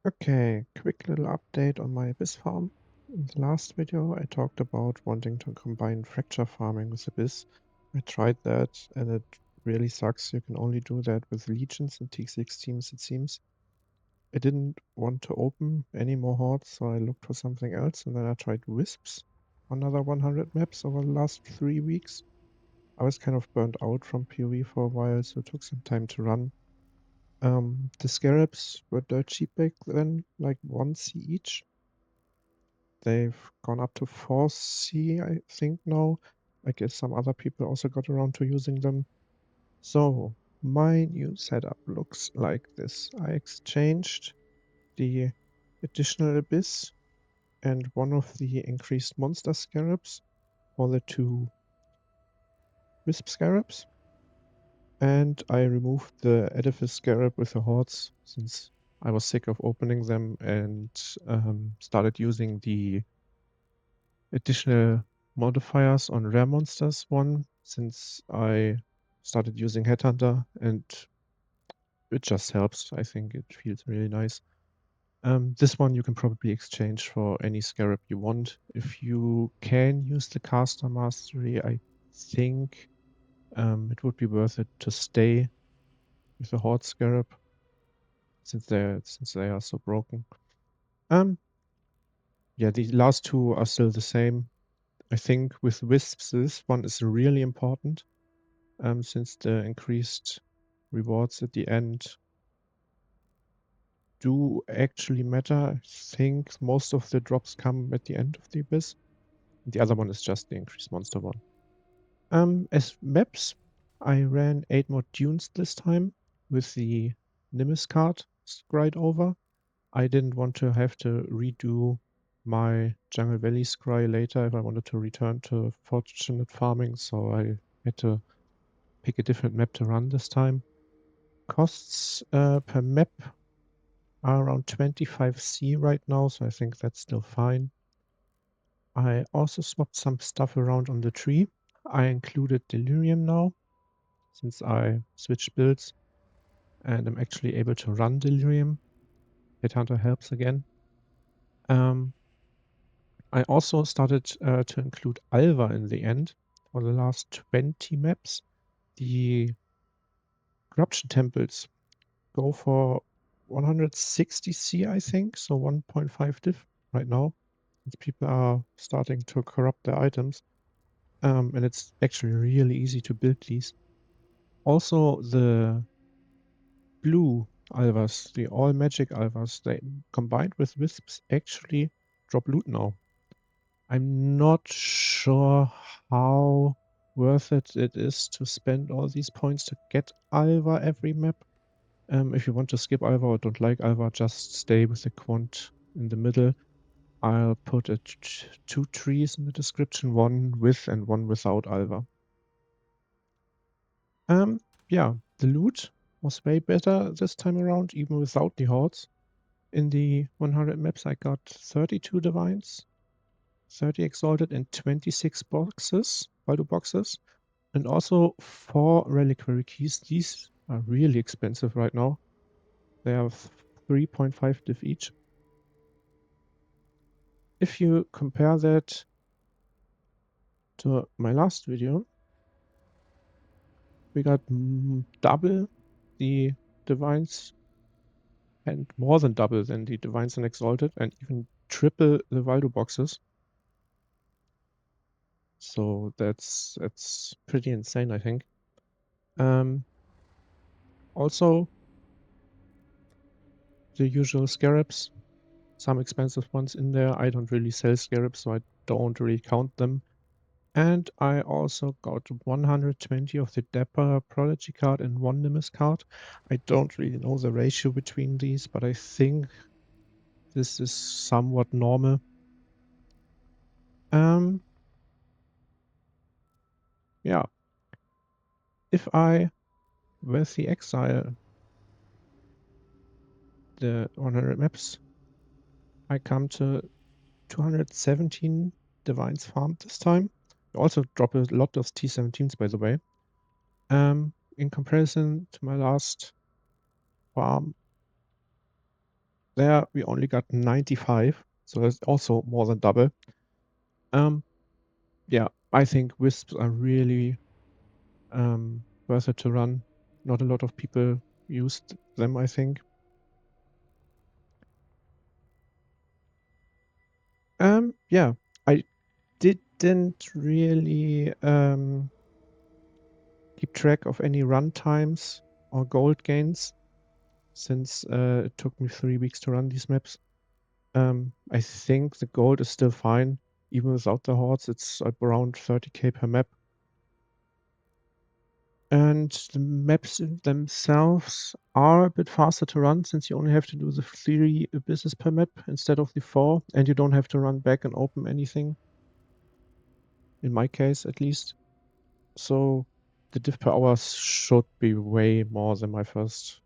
Okay, quick little update on my Abyss farm. In the last video, I talked about wanting to combine fracture farming with Abyss. I tried that and it really sucks. You can only do that with legions and T16s, it seems. I didn't want to open any more hordes, so I looked for something else and then I tried Wisps on another 100 maps over the last 3 weeks. I was kind of burnt out from PoE for a while, so it took some time to run. The Scarabs were dirt cheap back then, like 1C each. They've gone up to 4C, I think now. I guess some other people also got around to using them. So, my new setup looks like this. I exchanged the additional Abyss and one of the increased monster Scarabs for the 2 Wisp Scarabs. And I removed the Edifice Scarab with the hordes since I was sick of opening them and started using the additional modifiers on rare monsters one since I started using Headhunter and it just helps. I think it feels really nice. This one you can probably exchange for any Scarab you want. If you can use the caster mastery, I think it would be worth it to stay with the Horde Scarab since they are so broken. Yeah, the last two are still the same. I think with Wisps, this one is really important, since the increased rewards at the end do actually matter. I think most of the drops come at the end of the Abyss. The other one is just the increased monster one. As maps, I ran 8 more dunes this time with the Nimis card scryd over. I didn't want to have to redo my Jungle Valley scry later if I wanted to return to Fortunate Farming, so I had to pick a different map to run this time. Costs per map are around 25C right now, so I think that's still fine. I also swapped some stuff around on the tree. I included Delirium now, since I switched builds, and I'm actually able to run Delirium. Headhunter helps again. I also started to include Alva in the end for the last 20 maps. The corruption temples go for 160C, I think, so 1.5 diff right now. Since people are starting to corrupt their items. And it's actually really easy to build these. Also, the blue alvas, the all magic alvas, they combined with wisps actually drop loot now. I'm not sure how worth it is to spend all these points to get Alva every map. If you want to skip Alva or don't like Alva, just stay with the quant in the middle. I'll put 2 trees in the description, one with and one without Alva. Yeah, the loot was way better this time around, even without the hordes. In the 100 maps, I got 32 divines, 30 exalted, and 26 boxes, valdo boxes, and also 4 reliquary keys. These are really expensive right now. They have 3.5 diff each. If you compare that to my last video, we got double the divines and more than double than the divines and exalted, and even triple the valdo boxes. So that's pretty insane, I think. Also, the usual scarabs, some expensive ones in there. I don't really sell scarabs, so I don't really count them. And I also got 120 of the Dapper Prodigy card and 1 Nimis card. I don't really know the ratio between these, but I think this is somewhat normal. Yeah. If I WealthyExile the 100 maps, I come to 217 divines farmed this time. I also drop a lot of T17s, by the way. In comparison to my last farm, There we only got 95, so that's also more than double. Yeah, I think Wisps are really worth it to run. Not a lot of people used them, I think. Yeah, I didn't really keep track of any run times or gold gains since it took me 3 weeks to run these maps. I think the gold is still fine, even without the hordes. It's at around 30k per map. And the maps themselves are a bit faster to run since you only have to do the 3 abysses per map instead of the 4, and you don't have to run back and open anything. In my case, at least. So the diff per hour should be way more than my first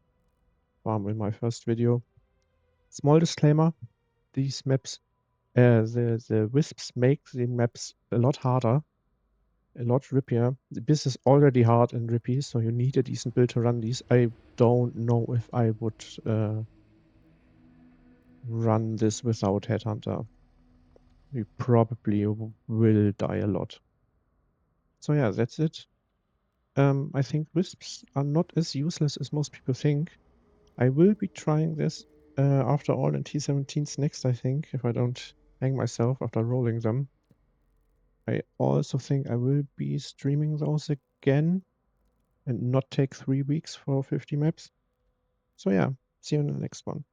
farm in my first video. Small disclaimer, these maps, the Wisps make the maps a lot harder, a lot rippier. This is already hard and rippy, so you need a decent build to run these. I don't know if I would run this without Headhunter. We probably will die a lot. So yeah, that's it. I think Wisps are not as useless as most people think. I will be trying this after all in T17s next, I think, if I don't hang myself after rolling them. I also think I will be streaming those again and not take 3 weeks for 50 maps. So yeah, see you in the next one.